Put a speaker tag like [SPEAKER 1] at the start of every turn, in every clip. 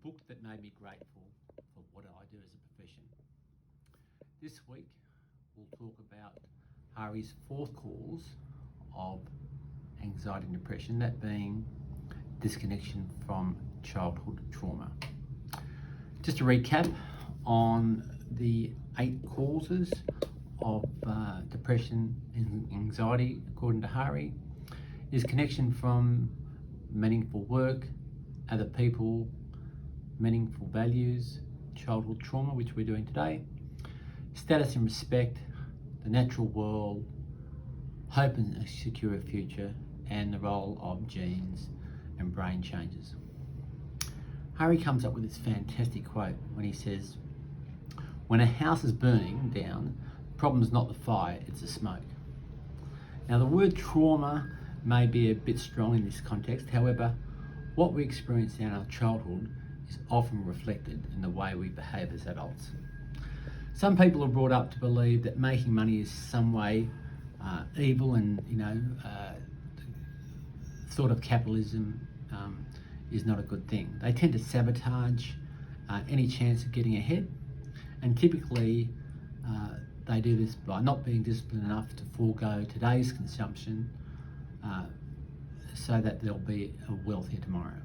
[SPEAKER 1] book that made me grateful for what I do as a profession. This week, we'll talk about Hari's 4 cause of anxiety and depression, that being disconnection from childhood trauma. Just to recap on the 8 causes of depression and anxiety, according to Hari, is connection from meaningful work, other people, meaningful values, childhood trauma, which we're doing today, status and respect, the natural world, hope and a secure future, and the role of genes and brain changes. Hari comes up with this fantastic quote when he says, "When a house is burning down, the problem is not the fire, it's the smoke." Now, the word trauma may be a bit strong in this context. However, what we experience in our childhood is often reflected in the way we behave as adults. Some people are brought up to believe that making money is some way evil, and thought of capitalism is not a good thing. They tend to sabotage any chance of getting ahead, and typically they do this by not being disciplined enough to forego today's consumption so that there'll be a wealthier tomorrow.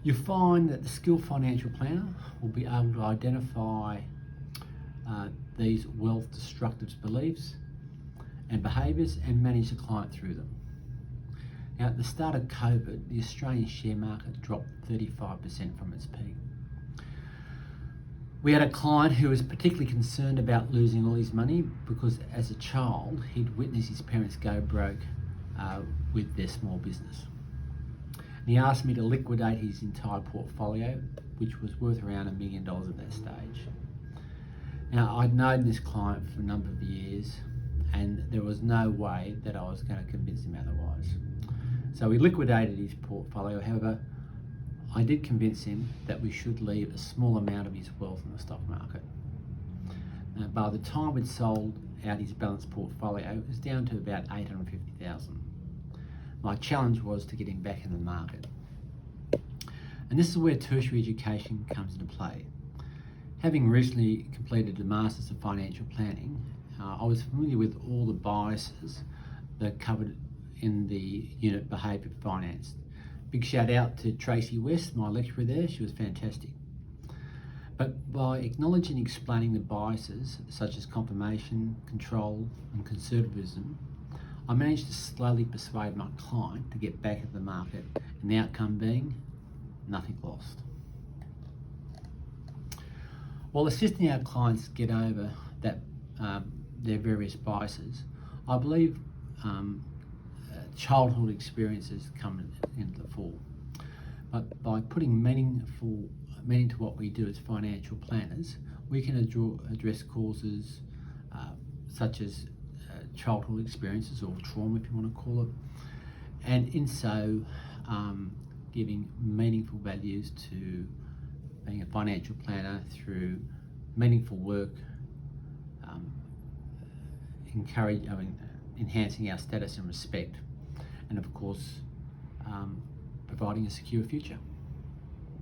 [SPEAKER 1] You find that the skilled financial planner will be able to identify these wealth destructive beliefs and behaviours and manage the client through them. Now, at the start of COVID, the Australian share market dropped 35% from its peak. We had a client who was particularly concerned about losing all his money because as a child, he'd witnessed his parents go broke with their small business. And he asked me to liquidate his entire portfolio, which was worth around $1 million at that stage. Now, I'd known this client for a number of years, and there was no way that I was going to convince him otherwise. So we liquidated his portfolio. However, I did convince him that we should leave a small amount of his wealth in the stock market. Now, by the time we'd sold out his balanced portfolio, it was down to about $850,000. My challenge was to get him back in the market. And this is where tertiary education comes into play. Having recently completed a Masters of Financial Planning, I was familiar with all the biases that are covered in the unit Behaviour Finance. Big shout out to Tracy West, my lecturer there, she was fantastic. But by acknowledging and explaining the biases such as confirmation, control and conservatism, I managed to slowly persuade my client to get back at the market, and the outcome being nothing lost. While assisting our clients get over that their various biases, I believe childhood experiences come into the fore. But by putting meaning to what we do as financial planners, we can address causes such as childhood experiences, or trauma if you want to call it, and in so giving meaningful values to being a financial planner through meaningful work, enhancing our status and respect, and of course providing a secure future.